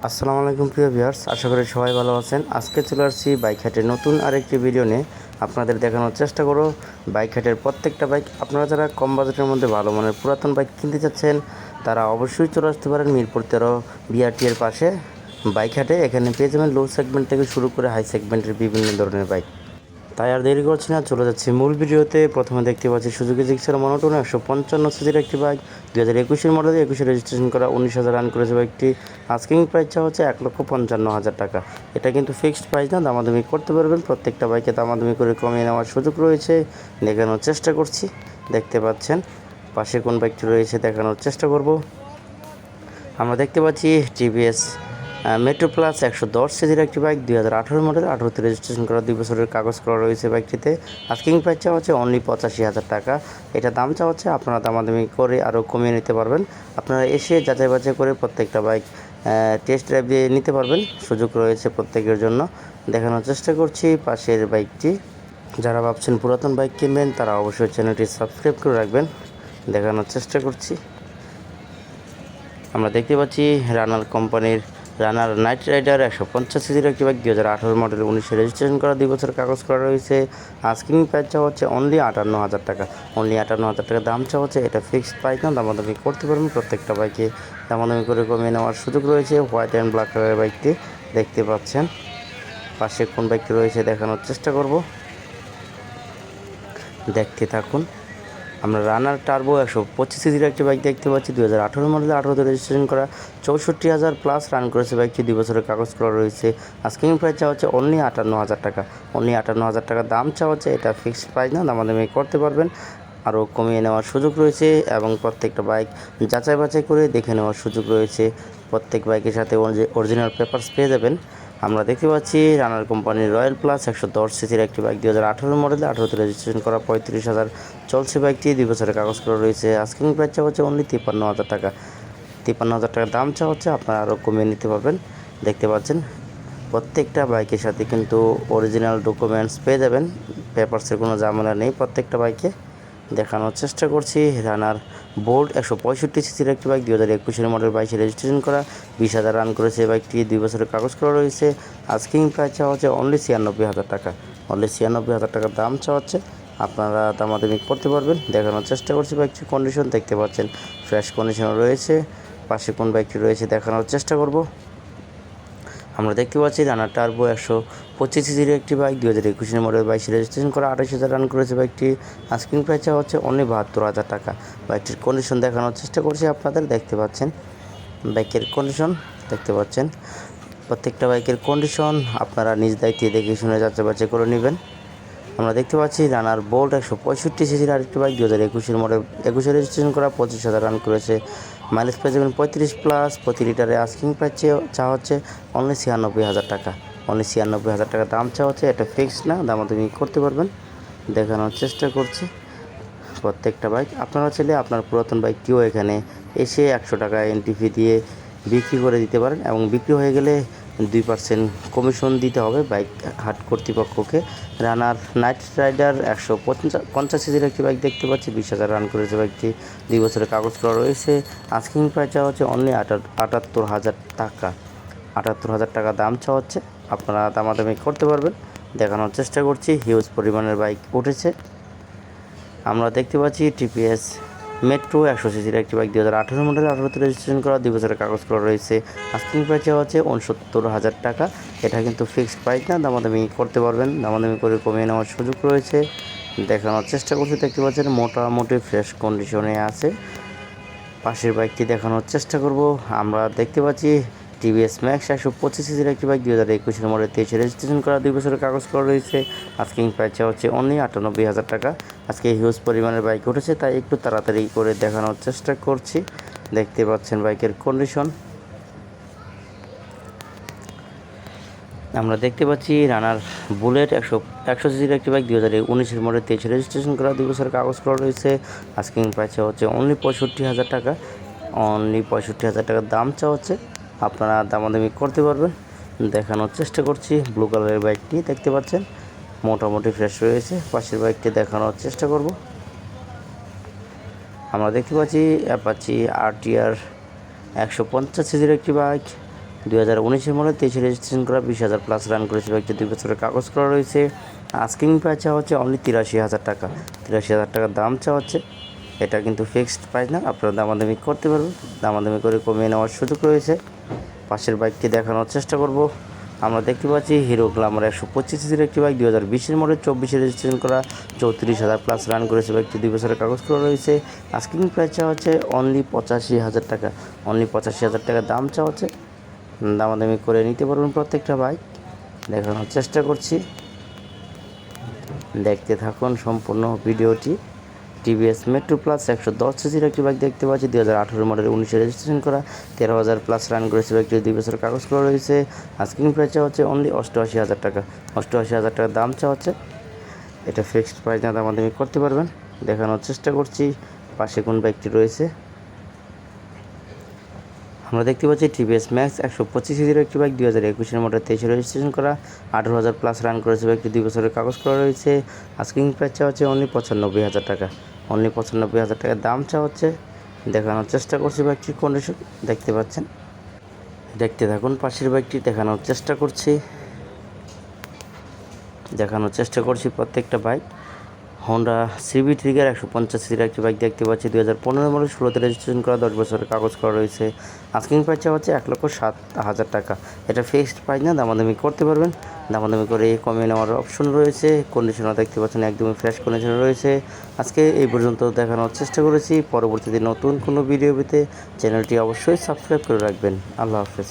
আসসালামু আলাইকুম প্রিয় ভিউয়ার্স, আশা করি সবাই ভালো আছেন। আজকে চলে আসছি বাইক হাটের নতুন আরেকটি ভিডিও নিয়ে আপনাদের দেখানোর চেষ্টা করব বাইক হাটের প্রত্যেকটা বাইক। আপনারা যারা কম বাজেটের মধ্যে ভালো মানের পুরাতন বাইক কিনতে চাচ্ছেন তারা অবশ্যই চলে আসতে পারেন মিরপুর 13 বিআরটি এর পাশে বাইক হাটে। এখানে পেয়ে যাবেন লো সেগমেন্ট থেকে শুরু করে হাই সেগমেন্টের বিভিন্ন ধরনের বাইক। তাই আর দেরি করছি না, চলে যাচ্ছি মূল ভিডিওতে। প্রথমে দেখতে পাচ্ছি সুজুকি জিক্সার মনোটোন 155 সিসির একটি বাইক, 2021 মডেল, 21 রেজিস্ট্রেশন করা, 19,000 রান করেছে বাইকটি। আস্কিং প্রাইস হচ্ছে 1,55,000 টাকা। এটা কিন্তু ফিক্সড প্রাইস না, দামাদামি করতে পারবেন। প্রত্যেকটা বাইকে দামাদামি করে কমিয়ে নেওয়ার সুযোগ রয়েছে, দেখানোর চেষ্টা করছি। দেখতে পাচ্ছেন পাশে কোন বাইকটি রয়েছে দেখানোর চেষ্টা করব। আমরা দেখতে পাচ্ছি টিভিএস মেট্রো প্লাস 110 সিসির একটি বাইক, 2018 মডেল, 18তে রেজিস্ট্রেশন করা, 2 বছরের কাগজ করা রয়েছে বাইকটিতে। আস্কিং প্রাইস চাওয়া হচ্ছে অনলি 85,000 টাকা। এটা দাম চাওয়া হচ্ছে, আপনারা দামাদামি করে আরও কমিয়ে নিতে পারবেন। আপনারা এসে যাচাই বাছাই করে প্রত্যেকটা বাইক টেস্ট ড্রাইভ দিয়ে নিতে পারবেন, সুযোগ রয়েছে প্রত্যেকের জন্য। দেখানোর চেষ্টা করছি পাশের বাইকটি। যারা ভাবছেন পুরাতন বাইক কিনবেন তারা অবশ্যই চ্যানেলটি সাবস্ক্রাইব করে রাখবেন। দেখানোর চেষ্টা করছি। আমরা দেখতে পাচ্ছি রানার কোম্পানির রানার নাইট রাইডার 150 সিসির একটি বাইক, 2018 মডেল, 19 রেজিস্ট্রেশন করা, 2 বছর কাগজ করা রয়েছে। আস্কিং প্রাইস চাওয়া হচ্ছে অনলি 58,000 টাকা। অনলি 58,000 টাকা দাম চাওয়া হচ্ছে। এটা ফিক্সড প্রাইস না, দামাদামি করতে পারবেন। প্রত্যেকটা বাইকে দামাদামি করে কমিয়ে নেওয়ার সুযোগ রয়েছে। হোয়াইট অ্যান্ড ব্ল্যাক কালারের বাইকটি দেখতে পাচ্ছেন। পাশে কোন বাইকটি রয়েছে দেখানোর চেষ্টা করব, দেখতে থাকুন। আমরা রানার টার্বো 125 সিসির একটি বাইক দেখতে পাচ্ছি, 2018 মডেলে, 18তে রেজিস্ট্রেশন করা, 64,000 প্লাস রান করেছে বাইকটি, 2 বছরের কাগজ করা রয়েছে। আস্কিং প্রাইস চাওয়া হচ্ছে অনলি 58,000 টাকা। অনলি 58,000 টাকা দাম চাওয়া হচ্ছে। এটা ফিক্সড প্রাইস না, দামাদামি করতে পারবেন, আরও কমিয়ে নেওয়ার সুযোগ রয়েছে। এবং প্রত্যেকটা বাইক যাচাই বাছাই করে দেখে নেওয়ার সুযোগ রয়েছে। প্রত্যেক বাইকের সাথে অরিজিনাল পেপারস পেয়ে যাবেন। আমরা দেখতে পাচ্ছি রানার কোম্পানির রয়্যাল প্লাস 110 সিসির একটি বাইক, 2018 মডেলে, 18তে রেজিস্ট্রেশন করা, 35,000 চলছে বাইকটি, 2 বছরের কাগজ করা রয়েছে। আস্কিং প্রাইস চাওয়া হচ্ছে অনলি 53,000 টাকা। 53,000 টাকা দাম চাওয়া হচ্ছে, আপনারা আরও কমিয়ে নিতে পারবেন। দেখতে পাচ্ছেন প্রত্যেকটা বাইকের সাথে কিন্তু অরিজিনাল ডকুমেন্টস পেয়ে যাবেন, পেপারসের কোনো ঝামেলা নেই প্রত্যেকটা বাইকে। দেখানোর চেষ্টা করছি রানার বোল্ট 165 সিসির একটি বাইক, 2021 মডেল, 22 রেজিস্ট্রেশন করা, 20,000 রান করেছে বাইকটি, 2 বছরের কাগজ করা রয়েছে। আস্কিং প্রাইস চাওয়া হচ্ছে অনলি 96,000 টাকা। অনলি 96,000 টাকা দাম চাওয়া হচ্ছে, আপনারা দামাদামি করতে পারবেন। দেখানোর চেষ্টা করছি বাইকটির কন্ডিশন দেখতে পাচ্ছেন, ফ্রেশ কন্ডিশন রয়েছে। পাশে কোন বাইকটি রয়েছে দেখানোর চেষ্টা করব। আমরা দেখতে পাচ্ছি রানার টার্বো 125 সিসির একটি বাইক, 2021 মডেল, 22 রেজিস্ট্রেশন করা, 28,000 রান করেছে বাইকটি। আস্কিং প্রাইস হচ্ছে অনলি 72,000 টাকা। বাইকটির কন্ডিশন দেখানোর চেষ্টা করছি আপনাদের, দেখতে পাচ্ছেন বাইকের কন্ডিশন দেখতে পাচ্ছেন। প্রত্যেকটা বাইকের কন্ডিশন আপনারা নিজ দায়িত্বে দেখে শুনে যাচাই বাছাই করে নেবেন। আমরা দেখতে পাচ্ছি রানার বোল্ট 165 সিসির আরেকটি বাইক, 2021 মডেল, 21 রেজিস্ট্রেশন করা, 25,000 রান করেছে। মাইলেজ পেয়ে যাবেন 35 প্লাস প্রতি লিটারে। আস্কিং প্রাইস চাওয়া হচ্ছে অনলি 96,000 টাকা। অনলি 96,000 টাকা দাম চাওয়া হচ্ছে। এটা ফিক্সড না, দামাদামি করতে পারবেন। দেখানোর চেষ্টা করছি প্রত্যেকটা বাইক। আপনারা চাইলে আপনার পুরাতন বাইকটিও এখানে এসে 100 টাকা এন্ট্রি ফি দিয়ে বিক্রি করে দিতে পারেন, এবং বিক্রি হয়ে গেলে 2% কমিশন দিতে হবে বাইক হাট কর্তৃপক্ষকে। রানার নাইট রাইডার 150 সিসির একটি বাইক দেখতে পাচ্ছি, 20,000 রান করেছে বাইকটি, 2 বছরের কাগজ করা রয়েছে। আস্কিং প্রাইস চাওয়া হচ্ছে অনলি 78,000 টাকা। 78,000 টাকা দাম চাওয়া হচ্ছে, আপনারা দামাদামি করতে পারবেন। দেখানোর চেষ্টা করছি, হিউজ পরিমাণের বাইক উঠেছে। আমরা দেখতে পাচ্ছি টিপিএস মেট্রো 100 সিসির একটি বাইক, 2018 মডেল, 18তে রেজিস্ট্রেশন করা, 2 বছরের কাগজ করা রয়েছে। আস্কিং প্রাইস হচ্ছে 69,000 টাকা। এটা কিন্তু ফিক্সড প্রাইস না, দামাদামি করতে পারবেন, দামাদামি করে কমিয়ে নেওয়ার সুযোগ রয়েছে। দেখানোর চেষ্টা করছি, দেখতে পাচ্ছেন মোটামুটি ফ্রেশ কন্ডিশনে আছে। পাশের বাইকটি দেখানোর চেষ্টা করব। আমরা দেখতে পাচ্ছি টিভিএস ম্যাক্স 125 সিসির একটি বাইক, 2021 মডেল, 23 রেজিস্ট্রেশন করা, 2 বছরের কাগজ করা রয়েছে। আস্কিং প্রাইস হচ্ছে অনলি 98,000 টাকা। আজকে হিউজ পরিমাণের বাইক উঠেছে, তাই একটু তাড়াতাড়ি করে দেখানোর চেষ্টা করছি। দেখতে পাচ্ছেন বাইকের কন্ডিশন। আমরা দেখতে পাচ্ছি রানার বুলেট 100 সিসির একটি বাইক, 2019 মডেল, 23 রেজিস্ট্রেশন করা, 2 বছরের কাগজ করা রয়েছে। আস্কিং প্রাইস হচ্ছে অনলি 65,000 টাকা। অনলি 65,000 টাকার দাম চাওয়া হচ্ছে, আপনারা দামাদামি করতে পারবেন। দেখানোর চেষ্টা করছি ব্লু কালারের বাইকটি দেখতে পাচ্ছেন, মোটামুটি ফ্রেশ রয়েছে। পাশের বাইকটি দেখানোর চেষ্টা করব। আমরা দেখতে পাচ্ছি অ্যাপাচি আরটিআর 150 সিসির একটি বাইক, 2019 মডেল 23 রেজিস্ট্রেশন করা 20,000 প্লাস রান করেছে বাইকটি 2 বছরের কাগজ করা রয়েছে। আস্কিং প্রাইস চাওয়া হচ্ছে অনলি 83,000 টাকা। 83,000 টাকা দাম চাওয়া হচ্ছে। এটা কিন্তু ফিক্সড প্রাইস না, আপনারা দামাদামি করতে পারবেন, দামাদামি করে কমিয়ে নেওয়ার সুযোগ রয়েছে। পাশের বাইকটি দেখানোর চেষ্টা করব। আমরা দেখতে পাচ্ছি হিরো গ্ল্যামার 125 সিসির একটি বাইক, 2020 মডেল 24 রেজিস্ট্রেশন করা 34,000 প্লাস রান করেছে বাইকটি 2 বছরের কাগজ করা রয়েছে। আস্কিং প্রাইস চাওয়া হচ্ছে অনলি 85,000 টাকা। অনলি 85,000 টাকা দাম চাওয়া হচ্ছে, দামাদামি করে নিতে পারবেন প্রত্যেকটা বাইক। দেখানোর চেষ্টা করছি, দেখতে থাকুন সম্পূর্ণ ভিডিওটি। টিভিএস মেট্রো প্লাস 110 সিসির একটি বাইক দেখতে পাচ্ছি, 2018 মডেল 19 রেজিস্ট্রেশন করা 13,000 প্লাস রান করেছে বাইকটি 2 বছর কাগজ করা রয়েছে। আস্কিং প্রাইস চাওয়া হচ্ছে অনলি 88,000 টাকা। 88,000 টাকা দাম চাওয়া হচ্ছে। এটা ফিক্সড প্রাইস না, দামাদামি করতে পারবেন। দেখানোর চেষ্টা করছি পাশে কোন বাইকটি রয়েছে। আমরা দেখতে পাচ্ছি টিভিএস ম্যাক্স 125 সিসির একটি বাইক, 2021 মডেল 23 রেজিস্ট্রেশন করা 18,000 প্লাস রান করেছে বাইকটি 2 বছরের কাগজ করা রয়েছে। আস্কিং প্রাইস চাওয়া হচ্ছে অনলি 95,000 টাকা। অনলি 95,000 টাকা দাম চাওয়া হচ্ছে। দেখানোর চেষ্টা করছি বাইকটির কন্ডিশন, দেখতে পাচ্ছেন। দেখতে থাকুন পাশের বাইকটি, দেখানোর চেষ্টা করছি প্রত্যেকটা বাইক। হোন্ডা সিবি ট্রিগার 150 সিসির একটি বাইক দেখতে পাচ্ছি, 2015 মডেল 16তে রেজিস্ট্রেশন করা 10 বছরের কাগজ করা রয়েছে। আস্কিং প্রাইস চাওয়া হচ্ছে 1,07,000 টাকা। এটা ফিক্সড প্রাইস না, দামাদামি করতে পারবেন। দামাদামি করে কমিয়ে নেওয়ার অপশন রয়েছে। কন্ডিশনও দেখতে পাচ্ছেন একদমই ফ্রেশ কন্ডিশন রয়েছে। আজকে এই পর্যন্ত দেখানোর চেষ্টা করেছি। পরবর্তীতে নতুন কোনো ভিডিও পেতে চ্যানেলটি অবশ্যই সাবস্ক্রাইব করে রাখবেন। আল্লাহ হাফেজ।